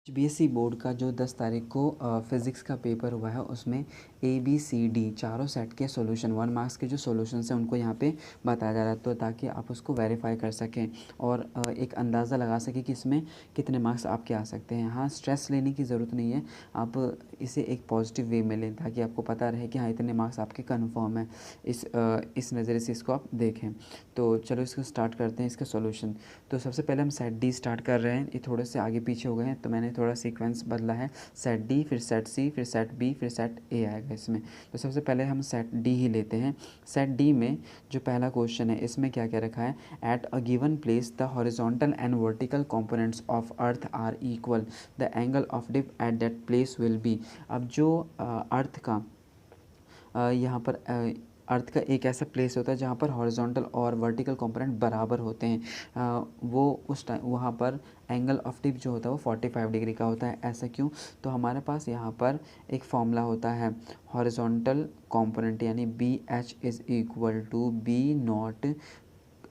BSc board का जो 10 तारीख को फिज़िक्स का पेपर हुआ है उसमें ABCD चारों सेट के सॉल्यूशन 1 मार्क्स के जो सॉल्यूशंस हैं उनको यहाँ पे बताया जा रहा है, तो ताकि आप उसको वेरीफाई कर सकें और एक अंदाज़ा लगा सकें कि इसमें कितने मार्क्स आपके आ सकते हैं। हाँ, स्ट्रेस लेने की ज़रूरत नहीं है, आप इसे एक पॉजिटिव वे में लें ताकि आपको पता रहे कि हाँ इतने मार्क्स आपके कन्फर्म है। इस नज़रिए से इसको आप देखें। तो चलो इसको स्टार्ट करते हैं इसका सॉल्यूशन। तो सबसे पहले हम सेट डी स्टार्ट कर रहे हैं। ये थोड़े से आगे पीछे हो गए हैं तो मैंने थोड़ा सीक्वेंस बदला है। सेट डी, फिर सेट सी, फिर सेट बी, फिर सेट ए आएगा इसमें। तो सबसे पहले हम सेट डी ही लेते हैं। सेट डी में जो पहला क्वेश्चन है इसमें क्या क्या रखा है, at a given place the horizontal and vertical components of earth are equal, the angle of dip at that place will be. अब जो अर्थ का यहाँ पर अर्थ का एक ऐसा प्लेस होता है जहाँ पर हॉरिजॉन्टल और वर्टिकल कंपोनेंट बराबर होते हैं, वो उस टाइम वहाँ पर एंगल ऑफ डिप जो होता है वो 45 डिग्री का होता है। ऐसा क्यों? तो हमारे पास यहाँ पर एक फॉर्मूला होता है हॉरिजॉन्टल कंपोनेंट यानी BH is equal to B naught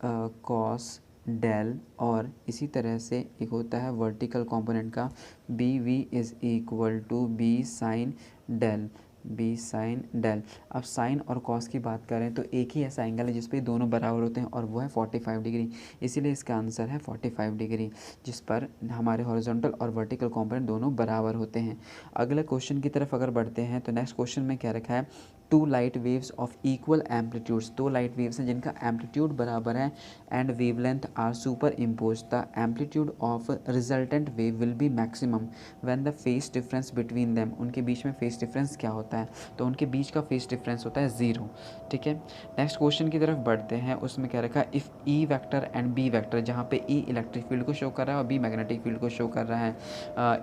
cos del, और इसी तरह से एक होता है वर्टिकल कंपोनेंट का BV is equal to B sine del, B sine del. अब साइन और कॉस की बात करें तो एक ही ऐसा एंगल है जिस पे दोनों बराबर होते हैं और वो है 45 डिग्री, इसीलिए इसका आंसर है 45 डिग्री, जिस पर हमारे हॉरिजॉन्टल और वर्टिकल कंपोनेंट दोनों बराबर होते हैं। अगले क्वेश्चन की तरफ अगर बढ़ते हैं तो नेक्स्ट क्वेश्चन में क्या रखा है, two light waves of equal amplitudes, दो लाइट वेव्स हैं जिनका एम्पलीट्यूड बराबर है and wavelength are superimpose, the amplitude of resultant wave will be maximum when the phase difference between them, उनके बीच में फेस डिफरेंस क्या होता है, तो उनके बीच का फेस डिफरेंस होता है 0। ठीक है, नेक्स्ट क्वेश्चन की तरफ बढ़ते हैं। उसमें क्या रखा है, if E vector and B vector, जहाँ पे ई इलेक्ट्रिक फील्ड को शो कर रहा है और बी मैग्नेटिक फील्ड को शो कर रहा है,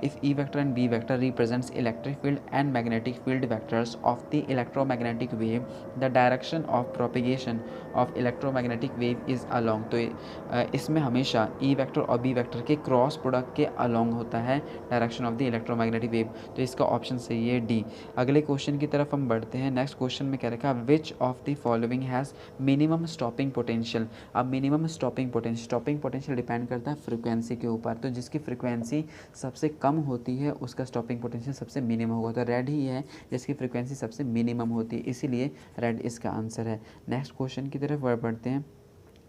if E vector and B vector represents electric field and magnetic field vectors of the electromagnetic wave, the direction of propagation of electromagnetic wave is along, तो इसमें हमेशा ई वेक्टर और B vector के cross product के along होता है direction of the electromagnetic wave, तो इसका ऑप्शन सही है डी। अगले क्वेश्चन की तरफ हम बढ़ते हैं। नेक्स्ट क्वेश्चन में क्या रखा, which of the following has minimum stopping potential. अब मिनिमम स्टॉपिंग पोटेंशियल डिपेंड करता है फ्रिक्वेंसी के ऊपर, तो जिसकी फ्रिक्वेंसी सबसे कम होती है उसका स्टॉपिंग पोटेंशियल सबसे मिनिमम होगा, तो रेड ही है जिसकी फ्रिक्वेंसी सबसे मिनिमम होती है, इसीलिए रेड इसका आंसर है। नेक्स्ट क्वेश्चन की तरफ बढ़ते हैं।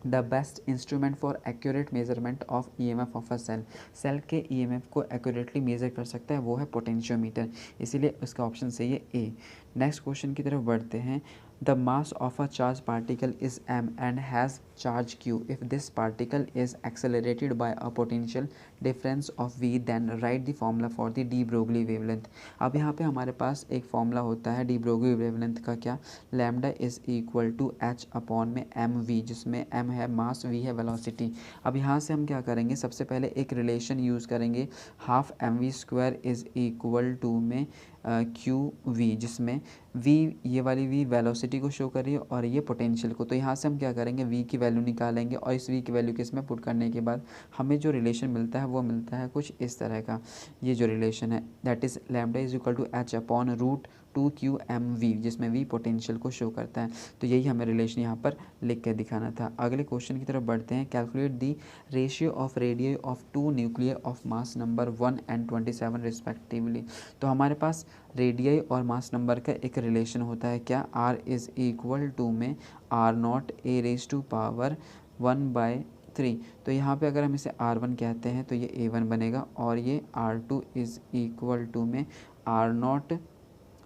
The best instrument for accurate measurement of EMF of a cell, cell के EMF को एक्यूरेटली मेज़र कर सकता है वो है पोटेंशियोमीटर, इसीलिए उसका ऑप्शन सही है ए। नेक्स्ट क्वेश्चन की तरफ बढ़ते हैं। The mass of a charge particle is m and has charge q, if this particle is accelerated by a potential difference of v, then write the formula for the de Broglie wavelength. अब यहाँ पे हमारे पास एक formula होता है D Broglie wavelength का, क्या, lambda is equal to h upon में mv, जिसमें m है मास, v है वेलोसिटी। अब यहाँ से हम क्या करेंगे, सबसे पहले एक रिलेशन यूज़ करेंगे, half mv² is equal to में QV, जिसमें V, ये वाली V वेलोसिटी को शो कर रही है और ये पोटेंशियल को, तो यहाँ से हम क्या करेंगे, V की वैल्यू निकालेंगे और इस V की वैल्यू के इसमें पुट करने के बाद हमें जो रिलेशन मिलता है वो मिलता है कुछ इस तरह का। ये जो रिलेशन है that is lambda is equal to h upon root 2qmv, जिसमें V पोटेंशियल को शो करता है, तो यही हमें रिलेशन यहाँ पर लिख के दिखाना था। अगले क्वेश्चन की तरफ बढ़ते हैं। Calculate the ratio of radius of two nuclear of mass number 1 and 27 respectively, तो हमारे पास रेडियस और मास नंबर का एक रिलेशन होता है, क्या, R इज़ इक्वल टू में R0 a⁻³ 1/3, तो यहाँ पे अगर हम इसे R1 कहते हैं तो ये A1 बनेगा और ये R2 इज़ इक्वल टू में R0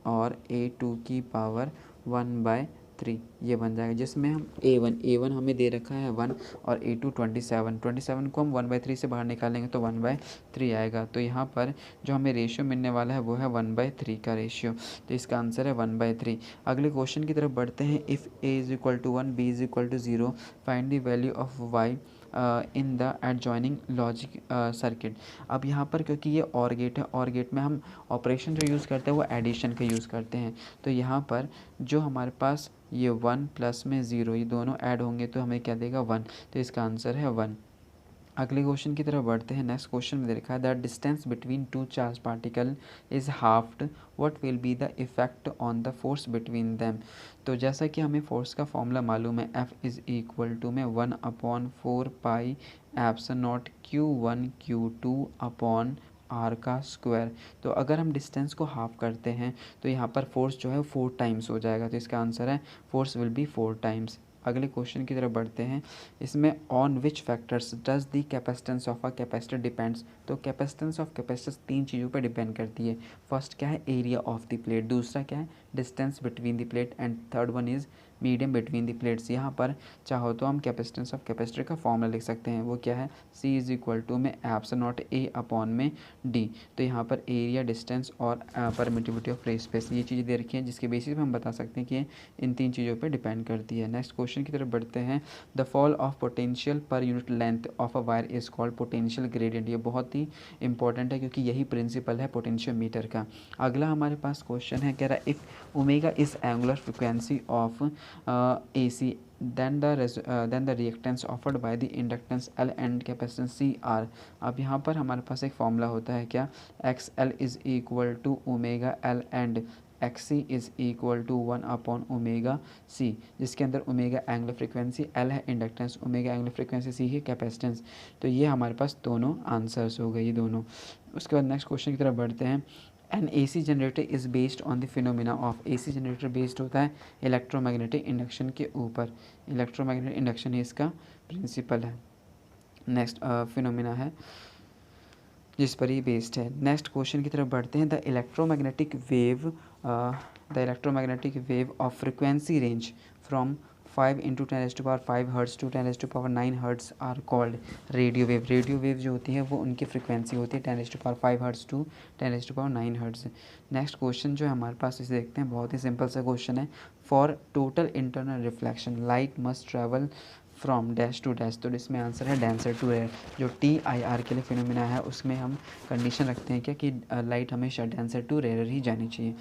और a⁻² 1/3 ये बन जाएगा, जिसमें हम A1 हमें दे रखा है 1 और A2 27 को हम 1/3 से बाहर निकालेंगे तो 1/3 आएगा, तो यहाँ पर जो हमें रेशियो मिलने वाला है वो है 1/3 का रेशियो, तो इसका आंसर है 1/3। अगले क्वेश्चन की तरफ बढ़ते हैं। If A is equal to 1, B is equal to 0, find the value of Y in the adjoining logic circuit. अब यहाँ पर क्योंकि ये और गेट है, और गेट में हम ऑपरेशन जो यूज़ करते हैं वो एडिशन का यूज़ करते हैं, तो यहाँ पर जो हमारे पास ये 1 प्लस में 0 ये दोनों ऐड होंगे तो हमें क्या देगा 1, तो इसका आंसर है 1। अगले क्वेश्चन की तरफ बढ़ते हैं। नेक्स्ट क्वेश्चन में देखा है the distance between two charge particle is halved, what will be the effect on the force between them, तो जैसा कि हमें फोर्स का फॉर्मूला मालूम है, F इज़ इक्वल टू में 1/4 pi epsilon naught Q1 Q2 upon are का square. तो अगर हम डिस्टेंस को हाफ करते हैं तो यहाँ पर फोर्स जो है 4 टाइम्स हो जाएगा, तो इसका आंसर है फोर्स विल बी 4 टाइम्स। अगले क्वेश्चन की तरफ बढ़ते हैं। इसमें on which factors does the capacitance of a capacitor depends. तो कैपेसिटेंस ऑफ कैपेसिटर 3 चीज़ों पर डिपेंड करती है। फर्स्ट क्या है, एरिया ऑफ द प्लेट, दूसरा क्या है, distance between the plate, and third one is medium between the plates. यहाँ पर चाहो तो हम कैपेसिटेंस ऑफ कैपेसिटर का फॉर्मूला लिख सकते हैं, वो क्या है, C इज़ इक्वल टू में एप्सिलॉन नॉट A अपॉन में D। तो यहाँ पर एरिया, डिस्टेंस और परमिटिविटी ऑफ फ्री स्पेस, ये चीज़ें दे रखी हैं जिसके बेसिस पे हम बता सकते हैं कि ये इन 3 चीज़ों पर डिपेंड करती है। नेक्स्ट क्वेश्चन की तरफ बढ़ते हैं। The fall of potential per unit length of a wire is called potential gradient. ये बहुत ही इंपॉर्टेंट है क्योंकि यही प्रिंसिपल है पोटेंशियोमीटर का। अगला हमारे पास क्वेश्चन है, कह रहा है if omega is angular frequency of AC then the reactance offered by the inductance L and capacitance C are। अब यहाँ पर हमारे पास एक फॉर्मूला होता है क्या, XL is equal to omega L and XC is equal to 1 upon omega C, जिसके अंदर ओमेगा एंगुलर फ्रिक्वेंसी, L है inductance, omega angular frequency C है कैपेसिटेंस। तो ये हमारे पास दोनों आंसर्स हो गए, ये दोनों। उसके बाद नेक्स्ट क्वेश्चन की तरफ बढ़ते हैं। An AC generator is based on the phenomena of. AC generator based होता है इलेक्ट्रोमैग्नेटिक इंडक्शन के ऊपर। इलेक्ट्रोमैग्नेटिक इंडक्शन ही इसका प्रिंसिपल है, नेक्स्ट फिनोमिना है जिस पर ये बेस्ड है। नेक्स्ट क्वेश्चन की तरफ बढ़ते हैं। The electromagnetic wave of frequency range from 5 into 10⁵ hertz to 10⁹ hertz are called radio wave. Radio wave जो होती है वो उनकी फ्रिक्वेंसी होती है 10⁵ hertz to 10⁹ hertz. Next question जो है हमारे पास, इसे देखते हैं, बहुत ही सिंपल सा क्वेश्चन है। For total internal reflection light must travel from dash to dash. तो इसमें आंसर है डेंसर टू रेयर। जो TIR के लिए फिनोमिना है उसमें हम कंडीशन रखते हैं क्या कि लाइट हमेशा डेंसर टू रेयर ही जानी चाहिए।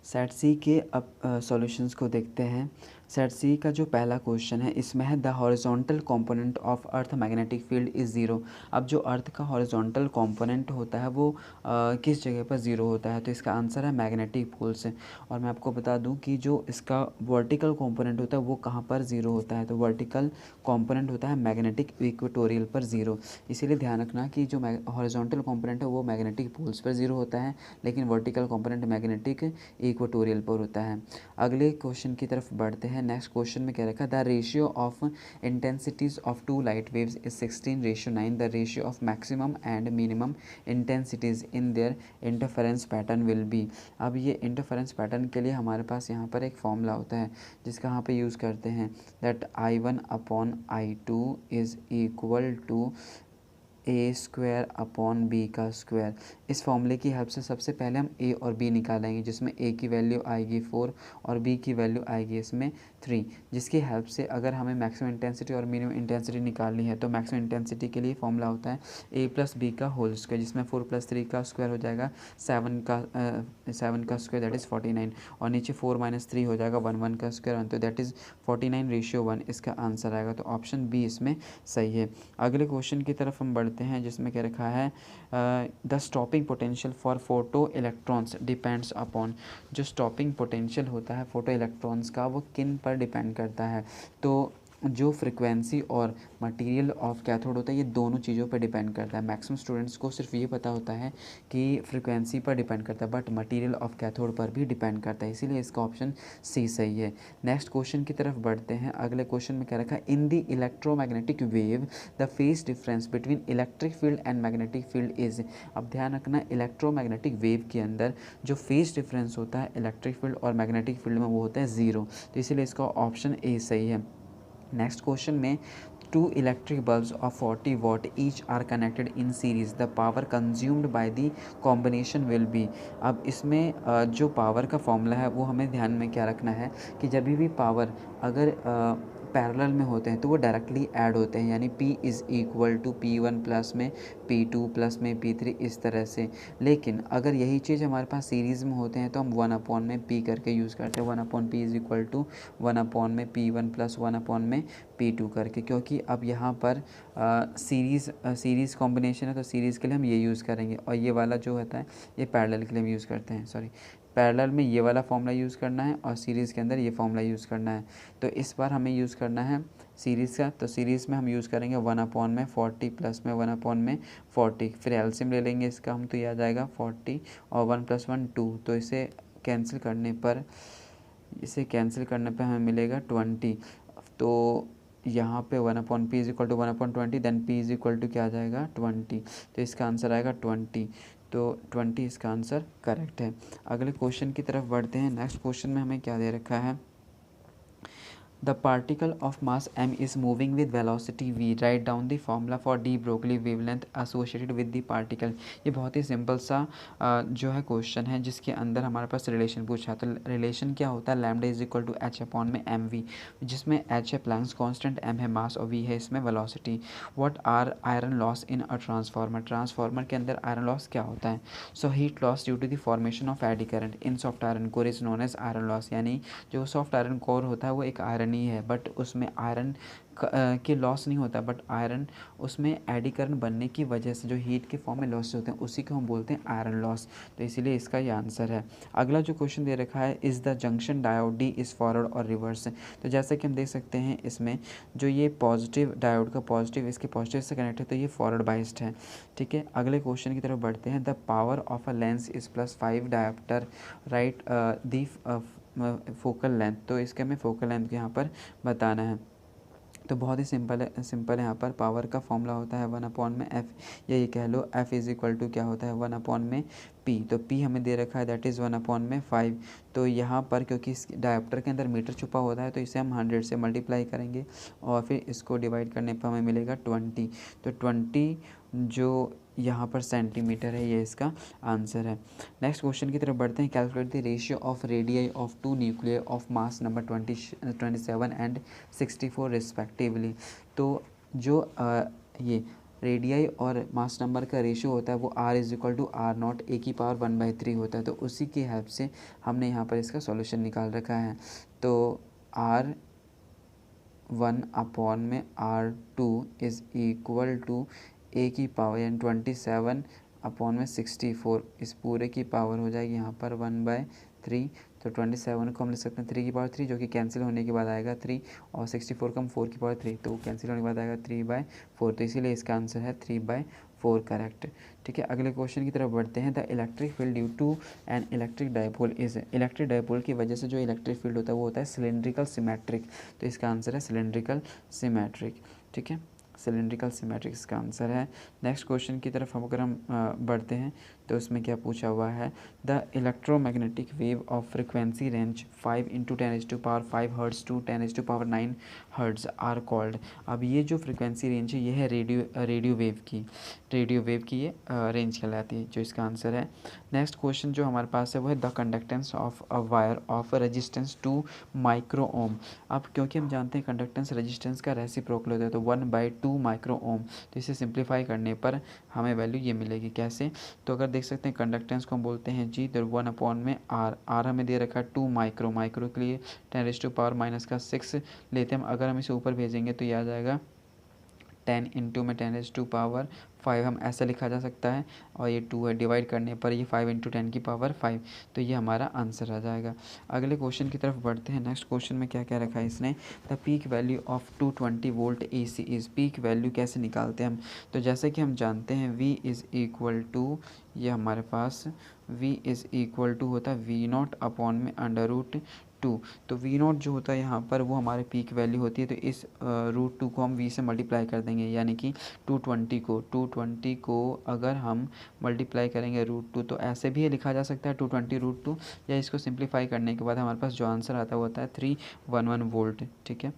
सेट सी के अब सॉल्यूशंस को देखते हैं। सेट सी का जो पहला क्वेश्चन है इसमें है the horizontal component of earth magnetic field is zero. अब जो अर्थ का हॉरिजॉन्टल कंपोनेंट होता है वो किस जगह पर ज़ीरो होता है, तो इसका आंसर है मैग्नेटिक पोल से। और मैं आपको बता दूं कि जो इसका वर्टिकल कंपोनेंट होता है वो कहाँ पर ज़ीरो होता है, तो वर्टिकल कंपोनेंट होता है मैग्नेटिक इक्वेटोरियल पर ज़ीरो। इसीलिए ध्यान रखना कि जो हॉरिजॉन्टल कंपोनेंट है वो मैग्नेटिक पोल्स पर ज़ीरो होता है, लेकिन वर्टिकल कंपोनेंट मैग्नेटिक इक्वेटोरियल पर होता है। अगले क्वेश्चन की तरफ बढ़ते हैं। नेक्स्ट क्वेश्चन में क्या रखा, the ratio of intensities of two light waves is 16:9। The ratio of maximum and minimum intensities in their interference pattern will be. अब ये इंटरफेरेंस पैटर्न के लिए हमारे पास यहाँ पर एक फॉर्मूला होता है जिसका यहाँ पे यूज़ करते हैं, that I1 upon I2 is equal to A² upon B का स्क्वायर। इस फॉर्मूले की हेल्प से सबसे पहले हम A और B निकालेंगे, जिसमें A की वैल्यू आएगी 4 और B की वैल्यू आएगी इसमें 3, जिसकी हेल्प से अगर हमें मैक्सिमम इंटेंसिटी और मिनिमम इंटेंसिटी निकालनी है तो मैक्सिमम इंटेंसिटी के लिए फॉर्मूला होता है A + B का होल स्क्वायर, जिसमें 4 + 3 का स्क्वायर हो जाएगा 7 का स्क्वायर, दैट इज़ 49, और नीचे 4 - 3 हो जाएगा 1 का स्क्वायर 1, तो दैट इज़ 49:1 इसका आंसर आएगा। तो ऑप्शन बी इसमें सही है। अगले क्वेश्चन की तरफ हम बढ़ते हैं जिसमें क्या रखा है, the stopping potential for photo electrons depends upon. जो स्टॉपिंग पोटेंशियल होता है फोटो इलेक्ट्रॉन्स का वो किन पर डिपेंड करता है, तो जो फ्रिक्वेंसी और मटेरियल ऑफ कैथोड होता है ये दोनों चीज़ों पर डिपेंड करता है। मैक्सिमम स्टूडेंट्स को सिर्फ ये पता होता है कि फ्रिक्वेंसी पर डिपेंड करता है, बट मटेरियल ऑफ कैथोड पर भी डिपेंड करता है, इसीलिए इसका ऑप्शन सी सही है। नेक्स्ट क्वेश्चन की तरफ बढ़ते हैं। अगले क्वेश्चन में क्या रखा है, in the electromagnetic wave the phase difference between electric field and magnetic field is. अब ध्यान रखना, इलेक्ट्रोमैग्नेटिक वेव के अंदर जो फेज डिफरेंस होता है इलेक्ट्रिक फील्ड और मैग्नेटिक फील्ड में वो होता है 0, तो इसीलिए इसका ऑप्शन ए सही है। नेक्स्ट क्वेश्चन में, two electric bulbs of 40 watt each are connected in series, the power consumed by the combination will be। अब इसमें जो पावर का फॉर्मूला है वो हमें ध्यान में क्या रखना है कि जब भी पावर अगर पैरेलल में होते हैं तो वो डायरेक्टली ऐड होते हैं, यानी P is equal to P1 plus में P2 प्लस में P3 इस तरह से। लेकिन अगर यही चीज़ हमारे पास सीरीज़ में होते हैं तो हम 1 अपॉन में P करके यूज़ करते हैं, 1 upon P is equal to 1 upon में P1 प्लस 1 अपॉन में P2 करके, क्योंकि अब यहाँ पर सीरीज़ कॉम्बिनेशन है तो सीरीज़ के लिए हम ये यूज़ करेंगे, और ये वाला जो होता है ये पैरेलल के लिए हम यूज़ करते हैं, सॉरी पैरेलल में ये वाला फॉर्मूला यूज़ करना है और सीरीज़ के अंदर ये फॉर्मूला यूज़ करना है। तो इस बार हमें यूज़ करना है सीरीज़ का, तो सीरीज़ में हम यूज़ करेंगे 1/40 प्लस में 1/40, फिर एलसीएम ले लेंगे इसका हम, तो ये आ जाएगा 40 और 1 + 1 2, तो इसे कैंसिल करने पर हमें मिलेगा 20। तो यहाँ पे 1/p = 1/20, देन p = क्या आ जाएगा 20, तो इसका आंसर आएगा 20। तो 20 इसका आंसर करेक्ट है। अगले क्वेश्चन की तरफ बढ़ते हैं। नेक्स्ट क्वेश्चन में हमें क्या दे रखा है, the particle of mass m is moving with velocity v, write down the formula for de Broglie wavelength associated with the particle। ये बहुत ही सिंपल सा जो है क्वेश्चन है जिसके अंदर हमारे पास रिलेशन पूछा है। तो रिलेशन क्या होता है, लैम्डा = h/m/v, जिसमें h है प्लैंक्स कांस्टेंट, m है मास और v है इसमें velocity. What are iron loss in a transformer के अंदर आयरन लॉस क्या होता है। So heat loss due to the formation of eddy current in soft iron core is known as iron loss, यानी जो सॉफ्ट आयरन कोर होता है वो एक आयरन ही है, बट उसमें आयरन के लॉस नहीं होता, बट आयरन उसमें एडीकरण बनने की वजह से जो हीट के फॉर्म में लॉस होते हैं उसी को हम बोलते हैं आयरन लॉस। तो इसीलिए इसका ये आंसर है। अगला जो क्वेश्चन दे रखा है, is the junction diode D is forward और रिवर्स। तो जैसे कि हम देख सकते हैं इसमें जो ये पॉजिटिव डायोड का पॉजिटिव इसके पॉजिटिव से कनेक्ट है, तो ये फॉरवर्ड बाइस्ड है। ठीक है, अगले क्वेश्चन की तरफ बढ़ते हैं। The power of a lens is +5 dioptre, right the focal length. तो इसके हमें फोकल लेंथ यहाँ पर बताना है। तो बहुत ही सिंपल है यहाँ पर पावर का फॉर्मूला होता है 1/f, या ये कह लो f = क्या होता है 1/p। तो p हमें दे रखा है दैट इज़ 1/5। तो यहाँ पर क्योंकि इस डायोप्टर के अंदर मीटर छुपा होता है तो इसे हम 100 से मल्टीप्लाई करेंगे और फिर इसको डिवाइड करने पर हमें मिलेगा 20। तो 20 जो यहाँ पर सेंटीमीटर है, ये इसका आंसर है। नेक्स्ट क्वेश्चन की तरफ बढ़ते हैं। Calculate the ratio of radii of 2 nuclear of mass number 27 and 64 respectively. तो जो ये रेडियाई और मास नंबर का रेशियो होता है वो r = r0 a⁻1/3 होता है। तो उसी की हेल्प से हमने यहाँ पर इसका सॉल्यूशन निकाल रखा है। तो r1/r2 is equal to a⁻, 27/64, इस पूरे की पावर हो जाएगी यहाँ पर 1/3। तो 27 को हम लिख सकते हैं 3/3, जो कि कैंसिल होने के बाद आएगा 3, और 64 को हम 4/3, तो कैंसिल होने के बाद आएगा 3/4। तो इसीलिए इसका आंसर है 3/4 करेक्ट। ठीक है, अगले क्वेश्चन की तरफ बढ़ते हैं। The electric field due to an electric dipole is, electric dipole की वजह से जो इलेक्ट्रिक फील्ड होता है वो होता है सिलेंड्रिकल सिमेट्रिक। तो इसका आंसर है सिलेंड्रिकल सिमेट्रिक। ठीक है, सिलेंड्रिकल सिमेट्रिक इसका आंसर है। नेक्स्ट क्वेश्चन की तरफ अगर हम बढ़ते हैं तो उसमें क्या पूछा हुआ है, the electromagnetic wave of frequency range 5 × 10⁵ hertz to 10⁹ hertz are called. अब ये जो फ्रिक्वेंसी रेंज है ये है रेडियो वेव की ये रेंज कहलाती है, जो इसका आंसर है। नेक्स्ट क्वेश्चन जो हमारे पास है वो है the conductance of a wire of resistance 2 micro ohm. अब क्योंकि हम जानते हैं कंडक्टेंस रेजिस्टेंस का रेसिप्रोकल होता है, तो 1/2 माइक्रो ओम। तो इसे सिंप्लीफाई करने पर हमें वैल्यू ये मिलेगी। कैसे, तो अगर देख सकते हैं कंडक्टेंस को हम बोलते हैं जी, तो 1/r हमें दे रखा है 2 माइक्रो के लिए 10⁻⁻6 लेते हैं। अगर हम इसे ऊपर भेजेंगे तो ये आ जाएगा 10 × में 10⁵5, हम ऐसा लिखा जा सकता है, और ये 2 है, डिवाइड करने पर ये 5 × 10⁵5, तो ये हमारा आंसर आ जाएगा। अगले क्वेश्चन की तरफ बढ़ते हैं। नेक्स्ट क्वेश्चन में क्या क्या रखा है इसने, the peak value of 220 volt AC is. Peak value कैसे निकालते हैं हम, तो जैसे कि हम जानते हैं V = ये हमारे पास V = होता है V0/√2। तो V0 जो होता है यहाँ पर वो हमारे पीक वैल्यू होती है। तो इस √2 को हम V से मल्टीप्लाई कर देंगे, यानी कि 220 को अगर हम मल्टीप्लाई करेंगे √2, तो ऐसे भी लिखा जा सकता है 220 √2, या इसको सिंप्लीफाई करने के बाद हमारे पास जो आंसर आता है वो होता है 311 वोल्ट। ठीक है,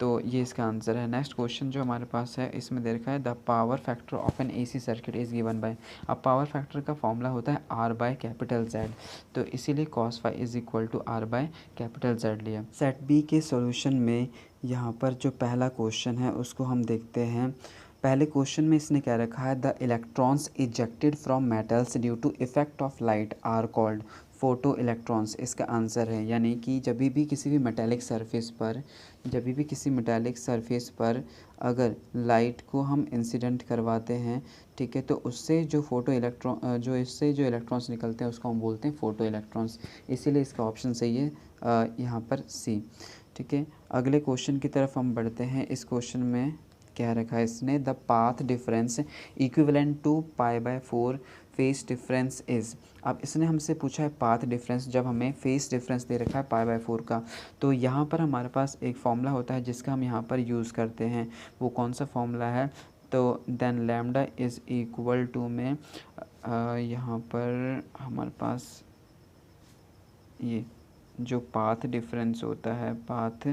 तो ये इसका आंसर है। नेक्स्ट क्वेश्चन जो हमारे पास है इसमें दे रखा है the power factor of an AC circuit is given by. अब पावर फैक्टर का फॉर्मूला होता है R/Z, तो इसीलिए cos ∅ = R/Z लिया। सेट बी के सॉल्यूशन में यहाँ पर जो पहला क्वेश्चन है उसको हम देखते हैं। पहले क्वेश्चन में इसने क्या रखा है, the electrons ejected from metals due to effect of light are called photoelectrons. इसका आंसर है, यानी कि जब भी किसी भी मेटेलिक सरफेस पर अगर लाइट को हम इंसिडेंट करवाते हैं, ठीक है, तो उससे जो जो इलेक्ट्रॉन्स निकलते हैं उसको हम बोलते हैं फोटो इलेक्ट्रॉन्स। इसीलिए इसका ऑप्शन सही है यहाँ पर सी। ठीक है, अगले क्वेश्चन की तरफ हम बढ़ते हैं। इस क्वेश्चन में क्या रखा है इसने, the path difference equivalent to π/4 phase difference is. अब इसने हमसे पूछा है पाथ डिफरेंस, जब हमें फेस डिफरेंस दे रखा है π/4 का, तो यहाँ पर हमारे पास एक फॉर्मूला होता है जिसका हम यहाँ पर यूज़ करते हैं। वो कौन सा फॉर्मूला है, तो then lambda is equal to में यहाँ पर हमारे पास ये जो पाथ डिफरेंस होता है, पाथ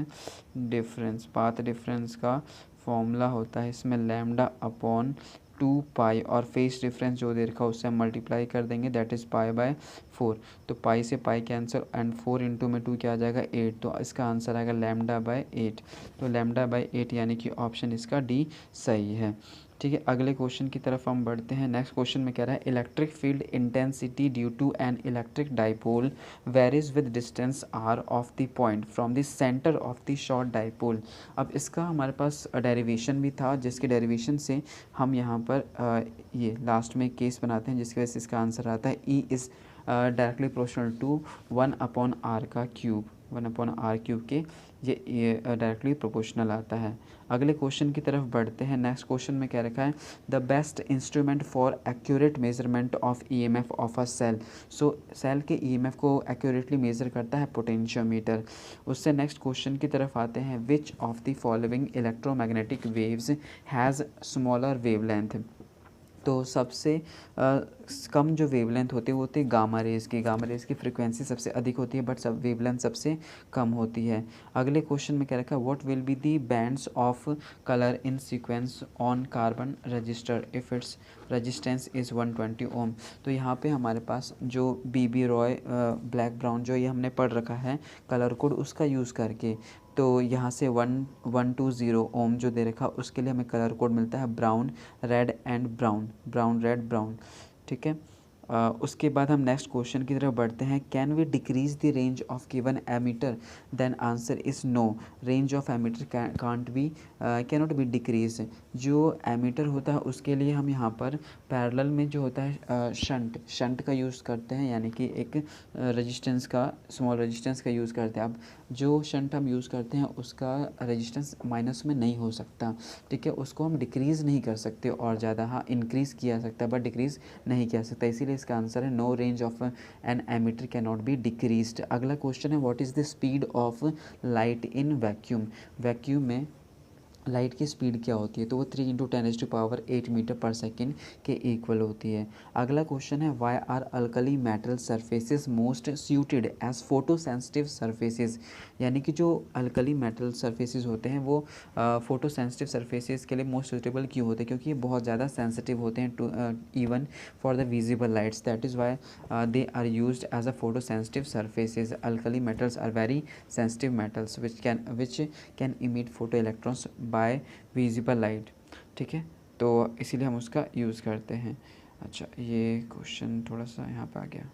डिफरेंस का फॉर्मूला होता है इसमें लैम्डा अपॉन 2 पाई, और फेस डिफरेंस जो दे रखा है उससे हम मल्टीप्लाई कर देंगे, दैट इज़ π/4। तो पाई से पाई कैंसिल एंड 4 इंटू में 2 क्या आ जाएगा 8, तो इसका आंसर आएगा λ/8। तो λ/8 यानी कि ऑप्शन इसका डी सही है। ठीक है, अगले क्वेश्चन की तरफ हम बढ़ते हैं। नेक्स्ट क्वेश्चन में कह रहा है electric field intensity due to an electric dipole varies with distance r of the point from the centre of the short dipole. अब इसका हमारे पास डेरिवेशन भी था, जिसके डेरिवेशन से हम यहाँ पर ये लास्ट में केस बनाते हैं, जिसकी वजह से इसका आंसर आता है E is directly proportional to 1/r का क्यूब, 1/r क्यूब के ये डायरेक्टली प्रोपोर्शनल आता है। अगले क्वेश्चन की तरफ बढ़ते हैं। नेक्स्ट क्वेश्चन में क्या रखा है, the best instrument for accurate measurement of EMF of a cell. So cell के ईएमएफ को एक्यूरेटली मेज़र करता है पोटेंशियोमीटर। उससे नेक्स्ट क्वेश्चन की तरफ आते हैं, which of the following electromagnetic waves has smaller wavelength. तो सबसे कम जो वेवलेंथ होती है वो होती है गामा रेज़ की फ्रीक्वेंसी सबसे अधिक होती है, बट सब वेवलेंथ सबसे कम होती है। अगले क्वेश्चन में क्या रखा है, what will be the bands of colour in sequence on carbon register if it's resistance is 120 ओम। तो यहाँ पे हमारे पास जो BB रॉय ब्लैक ब्राउन जो ये हमने पढ़ रखा है कलर कोड, उसका यूज़ करके, तो यहाँ से 120 ओम जो दे रखा उसके लिए हमें कलर कोड मिलता है brown red and brown, brown red brown. ठीक है, उसके बाद हम नेक्स्ट क्वेश्चन की तरफ बढ़ते हैं। Can we decrease the range of given ammeter, then answer is no. Range of ammeter cannot be decrease. जो एमीटर होता है उसके लिए हम यहाँ पर पैरेलल में जो होता है शंट का यूज़ करते हैं, यानी कि एक स्मॉल रेजिस्टेंस का यूज़ करते हैं। अब जो शंट हम यूज़ करते हैं उसका रेजिस्टेंस माइनस में नहीं हो सकता, ठीक है, उसको हम डिक्रीज़ नहीं कर सकते और ज़्यादा, हाँ इंक्रीज़ किया सकता है बट डिक्रीज़ नहीं किया सकता, इसीलिए इसका आंसर है no, range of an ammeter can not be decreased. अगला क्वेश्चन है, what is the speed of light in vacuum. Vacuum में लाइट की स्पीड क्या होती है, तो वो 3 × 10⁸ मीटर पर सेकेंड के इक्वल होती है। अगला क्वेश्चन है, why are alkali metal surfaces most suited as photosensitive surfaces. यानी कि जो अल्कली मेटल सरफेसेस होते हैं वो फोटो सेंसिटिव सरफेसेस के लिए मोस्ट सूटेबल क्यों होते हैं, क्योंकि ये बहुत ज़्यादा सेंसिटिव होते हैं to even for the visible lights, that is why they are used as a photosensitive surfaces. Alkali metals are very sensitive metals which can emit photoelectrons by visible light. ठीक है, तो इसीलिए हम उसका use करते हैं। अच्छा, ये क्वेश्चन थोड़ा सा यहाँ पे आ गया।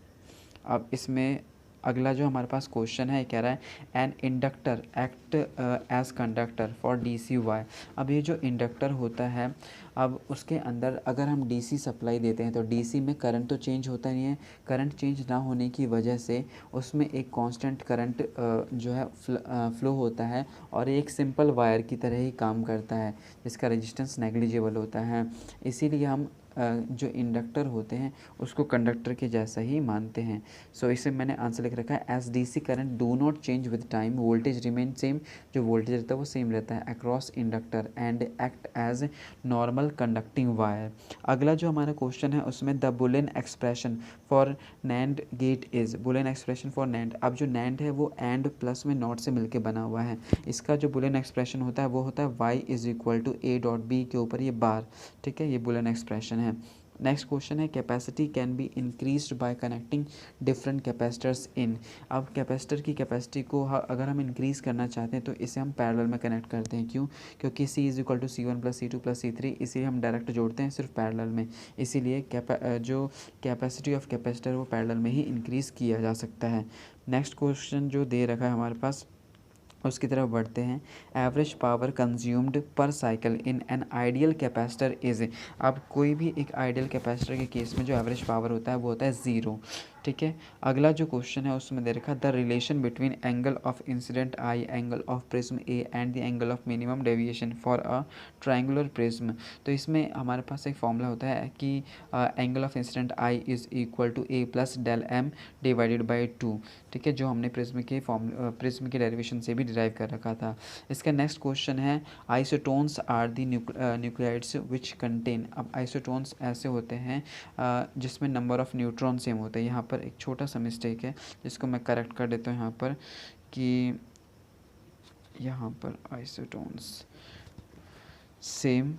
अब इसमें अगला जो हमारे पास क्वेश्चन है कह रहा है an inductor act as conductor for DC why. अब ये जो इंडक्टर होता है, अब उसके अंदर अगर हम DC सप्लाई देते हैं तो DC में करंट तो चेंज होता नहीं है, करंट चेंज ना होने की वजह से उसमें एक कांस्टेंट करंट जो है फ्लो होता है और एक सिंपल वायर की तरह ही काम करता है जिसका रेजिस्टेंस नेग्लिजिबल होता है। इसीलिए हम जो इंडक्टर होते हैं उसको कंडक्टर के जैसा ही मानते हैं। सो इसे मैंने आंसर लिख रखा है, as DC current do not change with time, voltage remain same, जो वोल्टेज रहता है वो सेम रहता है across inductor and act as normal conducting wire. अगला जो हमारा क्वेश्चन है उसमें the Boolean expression for NAND gate is. Boolean expression for NAND, अब जो नैंड है वो एंड प्लस में नॉट से मिलके बना हुआ है, इसका जो बुलियन एक्सप्रेशन होता है वो होता है y = a.b के ऊपर ये बार। ठीक है, ये बुलियन एक्सप्रेशन है। नेक्स्ट क्वेश्चन है capacity can be increased by connecting different capacitors in. अब कैपेसिटर की कैपेसिटी को अगर हम इंक्रीज़ करना चाहते हैं तो इसे हम पैरेलल में कनेक्ट करते हैं। क्यों? क्योंकि C is equal to C1 plus C2 plus C3, इसीलिए हम डायरेक्ट जोड़ते हैं सिर्फ पैरेलल में। इसीलिए जो कैपेसिटी ऑफ कैपेसिटर वो पैरेलल में ही इंक्रीज़ किया जा सकता है। नेक्स्ट क्वेश्चन जो दे रखा है हमारे पास उसकी तरफ बढ़ते हैं। एवरेज पावर कंज्यूम्ड पर cycle in an ideal capacitor is. अब कोई भी एक आइडियल कैपेसिटर के केस में जो एवरेज पावर होता है वो होता है 0। ठीक है, अगला जो क्वेश्चन है उसमें दे रखा the relation between angle of incident I, angle of prism A and the angle of minimum deviation for a triangular prism. तो इसमें हमारे पास एक फॉर्मूला होता है कि angle of incident I is equal to A plus del M divided by 2। ठीक है, जो हमने प्रिज्म के डेरिवेशन से भी डिराइव कर रखा था। इसका नेक्स्ट क्वेश्चन है isotones are the nuclides which contain. अब आइसोटोन्स ऐसे होते हैं जिसमें नंबर ऑफ न्यूट्रॉन सेम होते हैं। यहाँ पर एक छोटा सा मिस्टेक है जिसको मैं करेक्ट कर देता हूँ यहाँ पर, कि यहाँ पर आइसोटोन्स सेम,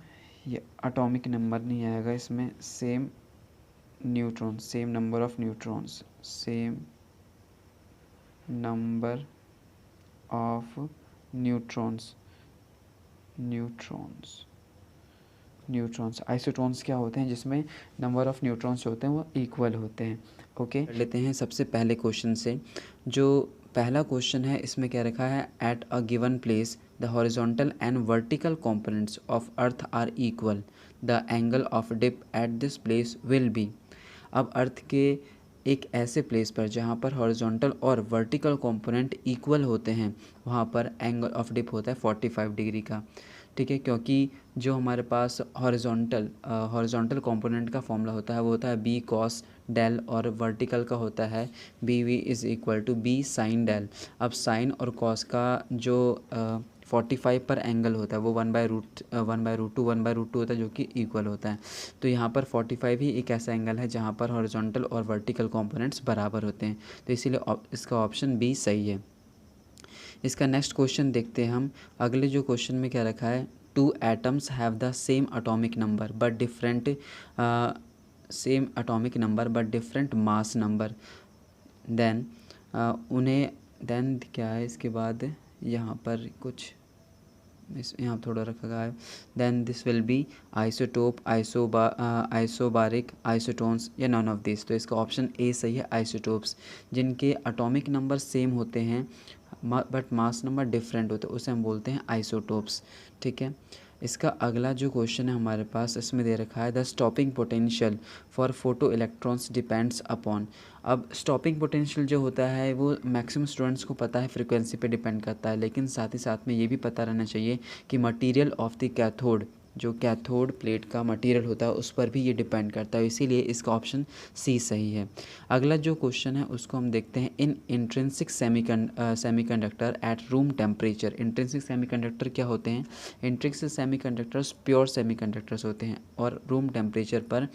ये एटॉमिक नंबर नहीं आएगा इसमें, same neutron, same number of neutrons, same number of neutrons. Isotones क्या होते हैं? जिसमें नंबर ऑफ न्यूट्रॉन्स होते हैं वो इक्वल होते हैं। ओके, लेते हैं सबसे पहले क्वेश्चन से। जो पहला क्वेश्चन है इसमें क्या रखा है, at a given place the horizontal and vertical components of earth are equal, the angle of dip at this place will be. अब अर्थ के एक ऐसे प्लेस पर जहाँ पर हॉरिजॉन्टल और वर्टिकल कंपोनेंट इक्वल होते हैं वहाँ पर एंगल ऑफ डिप होता है 45 डिग्री का। ठीक है, क्योंकि जो हमारे पास हॉरिजॉन्टल कंपोनेंट का फॉर्मूला होता है वो होता है बी कॉस डेल, और वर्टिकल का होता है B V is equal to B sine del. अब साइन और कॉस का जो 45 पर एंगल होता है वो 1/√2 होता है जो कि इक्वल होता है। तो यहाँ पर 45 ही एक ऐसा एंगल है जहाँ पर हॉरिजॉन्टल और वर्टिकल कंपोनेंट्स बराबर होते हैं, तो इसीलिए इसका ऑप्शन बी सही है। इसका नेक्स्ट क्वेश्चन देखते हैं हम। अगले जो क्वेश्चन में क्या रखा है, 2 atoms have the same atomic number but different mass number, then क्या है इसके बाद यहाँ पर कुछ यहाँ थोड़ा रखा गया है, then this will be isotope, isobaric, isotones या नॉन ऑफ दिस। तो इसका ऑप्शन ए सही है, आइसोटोप्स। जिनके एटॉमिक नंबर सेम होते हैं बट मास नंबर डिफरेंट होते हैं उसे हम बोलते हैं आइसोटोप्स। ठीक है, इसका अगला जो क्वेश्चन है हमारे पास इसमें दे रखा है the stopping potential for photo electrons depends upon. अब स्टॉपिंग पोटेंशियल जो होता है वो मैक्सिमम स्टूडेंट्स को पता है, फ्रीक्वेंसी पे डिपेंड करता है, लेकिन साथ ही साथ में ये भी पता रहना चाहिए कि मटेरियल ऑफ द कैथोड, जो कैथोड प्लेट का मटेरियल होता है उस पर भी ये डिपेंड करता है, इसीलिए इसका ऑप्शन सी सही है। अगला जो क्वेश्चन है उसको हम देखते हैं, in intrinsic semiconductor at room temperature. Intrinsic semiconductor क्या होते हैं? इंट्रिंसिक सेमीकंडक्टर्स प्योर सेमीकंडक्टर्स होते हैं और रूम टेम्परेचर पर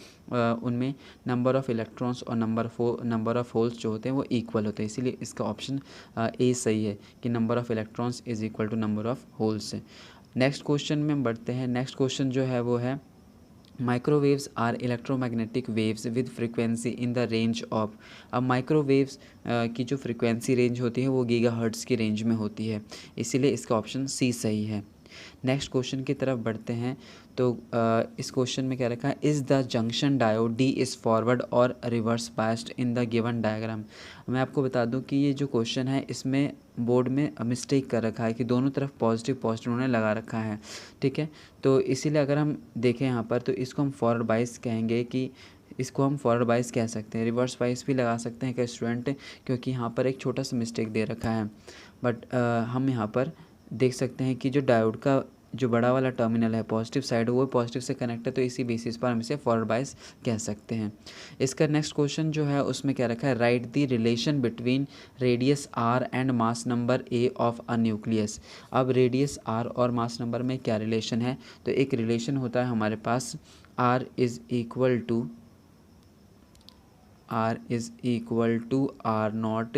उनमें नंबर ऑफ इलेक्ट्रॉन्स और नंबर ऑफ होल्स जो होते हैं वो इक्वल होते हैं, इसीलिए इसका ऑप्शन ए सही है कि number of electrons is equal to number of holes. Next question में बढ़ते हैं। नेक्स्ट क्वेश्चन जो है वो है microwaves are electromagnetic waves with frequency in the range of. अब माइक्रोवेव्स की जो फ्रीक्वेंसी रेंज होती है वो गीगाहर्ट्ज़ की रेंज में होती है, इसीलिए इसका ऑप्शन सी सही है। नेक्स्ट क्वेश्चन की तरफ बढ़ते हैं। तो इस क्वेश्चन में क्या रखा है, is the junction diode D is forward और reverse biased in the given diagram. मैं आपको बता दूं कि ये जो क्वेश्चन है इसमें बोर्ड में मिस्टेक कर रखा है कि दोनों तरफ पॉजिटिव उन्होंने लगा रखा है। ठीक है, तो इसीलिए अगर हम देखें यहाँ पर तो इसको हम फॉरवर्ड बायस कहेंगे, कि इसको हम फॉरवर्ड बायस कह सकते हैं, रिवर्स बायस भी लगा सकते हैं क्या स्टूडेंट, क्योंकि यहाँ पर एक छोटा सा मिस्टेक दे रखा है। बट हम यहाँ पर देख सकते हैं कि जो डायोड का जो बड़ा वाला टर्मिनल है पॉजिटिव साइड वो पॉजिटिव से कनेक्ट है, तो इसी बेसिस पर हम इसे फॉरवर्ड बायस कह सकते हैं। इसका नेक्स्ट क्वेश्चन जो है उसमें क्या रखा है, write the relation between radius R and mass number A of a nucleus. अब रेडियस आर और मास नंबर में क्या रिलेशन है, तो एक रिलेशन होता है हमारे पास R is equal to R naught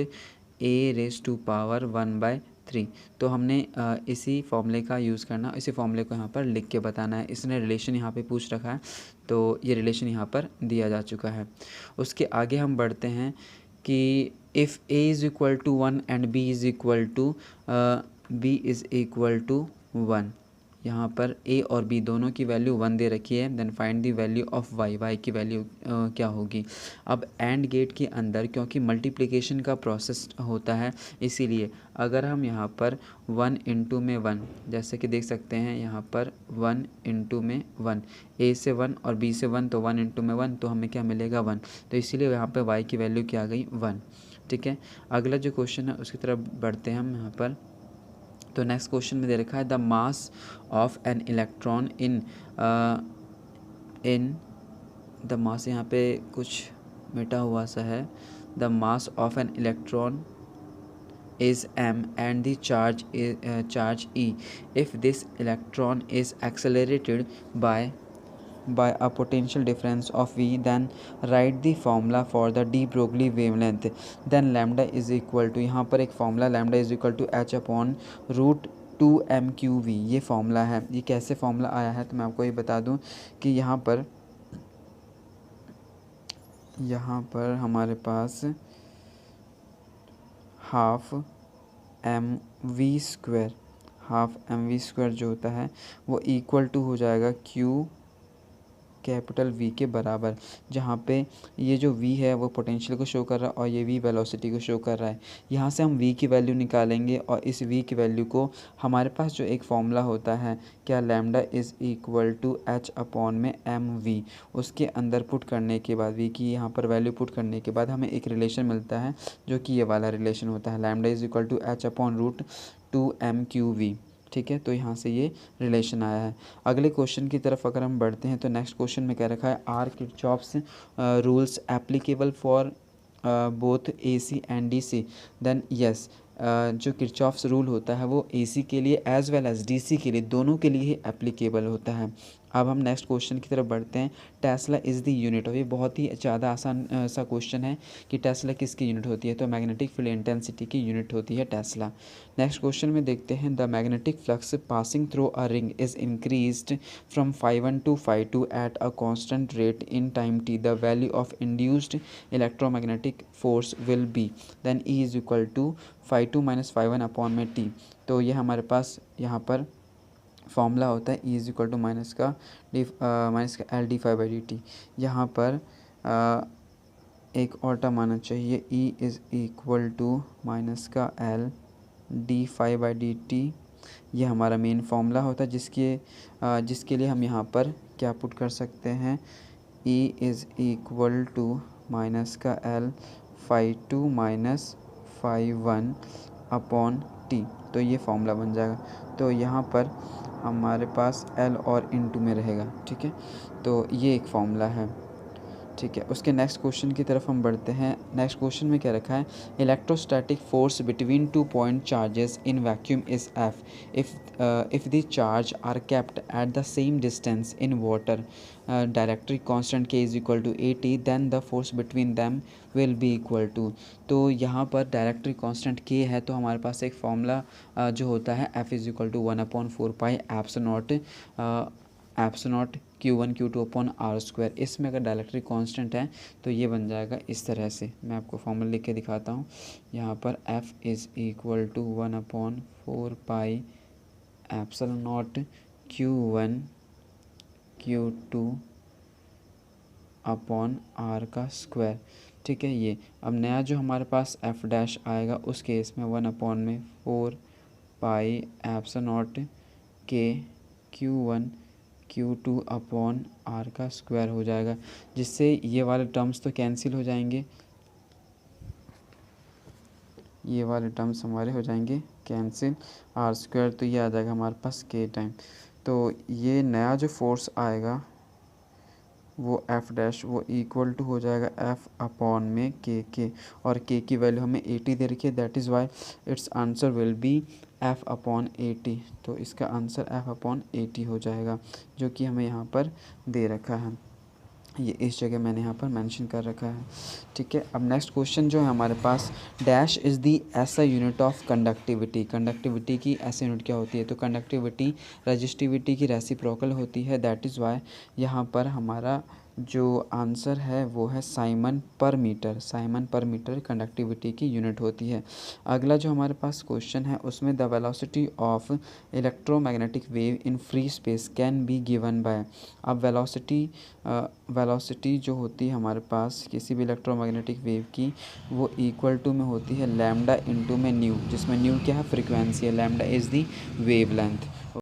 a raise to power 1/3। तो हमने इसी फॉर्मूले का यूज़ करना, इसी फॉर्मूले को यहाँ पर लिख के बताना है। इसने रिलेशन यहाँ पे पूछ रखा है, तो ये रिलेशन यहाँ पर दिया जा चुका है। उसके आगे हम बढ़ते हैं कि if a is equal to 1 and b is equal to 1, यहाँ पर a और b दोनों की वैल्यू 1 दे रखी है। Then find the value of y की वैल्यू क्या होगी। अब एंड गेट के अंदर क्योंकि मल्टीप्लिकेशन का प्रोसेस होता है, इसीलिए अगर हम यहाँ पर 1 इंटू में 1, जैसे कि देख सकते हैं यहाँ पर 1 इंटू में 1, a से 1 और b से 1, तो 1 इंटू में 1, तो हमें क्या मिलेगा 1। तो इसीलिए यहाँ पर y की वैल्यू क्या आ गई 1। ठीक है, अगला जो क्वेश्चन है उसकी तरफ बढ़ते हैं हम यहाँ पर। तो नेक्स्ट क्वेश्चन में दे रखा है the mass of an electron in the mass, यहाँ पे कुछ मिटा हुआ सा है। The mass of an electron is m and the charge is charge e. If this electron is accelerated by a potential difference of v, then write the formula for the de Broglie wavelength. Then lambda is equal to, यहाँ पर एक formula lambda is equal to h upon root 2m/v, ये formula है। ये कैसे formula आया है तो मैं आपको ये बता दूं कि यहाँ पर हमारे पास हाफ एम वी स्क्वायर जो होता है वो इक्वल टू हो जाएगा क्यू कैपिटल V के बराबर, जहाँ पे ये जो V है वो पोटेंशियल को शो कर रहा है और ये V वेलोसिटी को शो कर रहा है। यहाँ से हम V की वैल्यू निकालेंगे और इस V की वैल्यू को हमारे पास जो एक फॉर्मूला होता है क्या, lambda is equal to h upon में mv, उसके अंदर पुट करने के बाद V की यहाँ पर वैल्यू पुट करने के बाद हमें एक रिलेशन मिलता है जो कि ये वाला रिलेशन होता है, lambda is equal to h upon root 2m/v। ठीक है, तो यहाँ से ये रिलेशन आया है। अगले क्वेश्चन की तरफ अगर हम बढ़ते हैं तो नेक्स्ट क्वेश्चन में क्या रखा है, are Kirchhoff's rules applicable for both AC and DC। Then yes, जो किरचॉफ्स रूल होता है वो AC के लिए एज वेल एज DC के लिए, दोनों के लिए ही एप्लीकेबल होता है। अब हम नेक्स्ट क्वेश्चन की तरफ बढ़ते हैं। Tesla is the unit of, ये बहुत ही ज़्यादा आसान सा क्वेश्चन है कि टेस्ला किसकी यूनिट होती है, तो मैग्नेटिक फील्ड इंटेंसिटी की यूनिट होती है टेस्ला। नेक्स्ट क्वेश्चन में देखते हैं the magnetic flux passing through a ring is increased from φ1 to φ2 at a constant rate in time t, the value of induced electromagnetic force will be. Then E is equal to φ2 minus φ1 upon में t। तो ये हमारे पास यहाँ पर formula होता है E is equal to minus का L d phi by d t. यहाँ पर एक और टर्म आना चाहिए, E is equal to minus का L d phi by d t. ये हमारा मेन फॉर्मूला होता है जिसके लिए हम यहाँ पर क्या पुट कर सकते हैं, E is equal to minus का एल φ2 माइनस φ1 अपॉन टी। तो ये फॉर्मूला बन जाएगा। तो यहाँ पर हमारे पास L और इनटू में रहेगा। ठीक है, तो ये एक फॉर्मूला है। ठीक है, उसके नेक्स्ट क्वेश्चन की तरफ हम बढ़ते हैं। नेक्स्ट क्वेश्चन में क्या रखा है, electrostatic force between 2 point charges in vacuum is F if the charge are kept at the same distance in water, dielectric constant K is equal to AT, then the force between them will be equal to। तो यहाँ पर डायरेक्ट्रिक constant K है, तो हमारे पास एक formula जो होता है F is equal to 1/4 pi epsilon naught Q1 Q2 upon r square. इसमें अगर डायरेक्ट्रिक कांस्टेंट है तो ये बन जाएगा इस तरह से। मैं आपको फॉर्मूला लिख के दिखाता हूँ। यहाँ पर F is equal to 1/4 pi epsilon Q1 Q2 upon are का स्क्वायर। ठीक है, ये अब नया जो हमारे पास F डैश आएगा उस केस में 1/4 पाई एप्सलॉट के Q1 Q2 अपॉन आर का स्क्वायर हो जाएगा, जिससे ये वाले टर्म्स तो कैंसिल हो जाएंगे, ये वाले टर्म्स हमारे हो जाएंगे कैंसिल, आर स्क्वायर तो ये आ जाएगा हमारे पास K टाइम। तो ये नया जो फोर्स आएगा वो F डैश वो इक्वल टू हो जाएगा F अपॉन में K और K की वैल्यू हमें 80 दे रखी है, that is why it's answer will be F upon 80। तो इसका आंसर F अपॉन 80 हो जाएगा, जो कि हमें यहाँ पर दे रखा है। ये इस जगह मैंने यहाँ पर मेंशन कर रखा है। ठीक है, अब नेक्स्ट क्वेश्चन जो है हमारे पास, डैश इज़ दी ऐसा यूनिट ऑफ कंडक्टिविटी। कंडक्टिविटी की ऐसा यूनिट क्या होती है? तो कंडक्टिविटी रजिस्टिविटी की रेसिप्रोकल होती है। दैट इज़ वाई यहाँ पर हमारा जो आंसर है वो है साइमन पर मीटर। साइमन पर मीटर कंडक्टिविटी की यूनिट होती है। अगला जो हमारे पास क्वेश्चन है उसमें the velocity of electromagnetic wave in free space can be given by. अब वेलोसिटी जो होती है हमारे पास किसी भी इलेक्ट्रोमैग्नेटिक वेव की, वो इक्वल टू में होती है लैम्डा इंटू में न्यू, जिसमें न्यू क्या है? फ्रीक्वेंसी है, lambda is the wave length.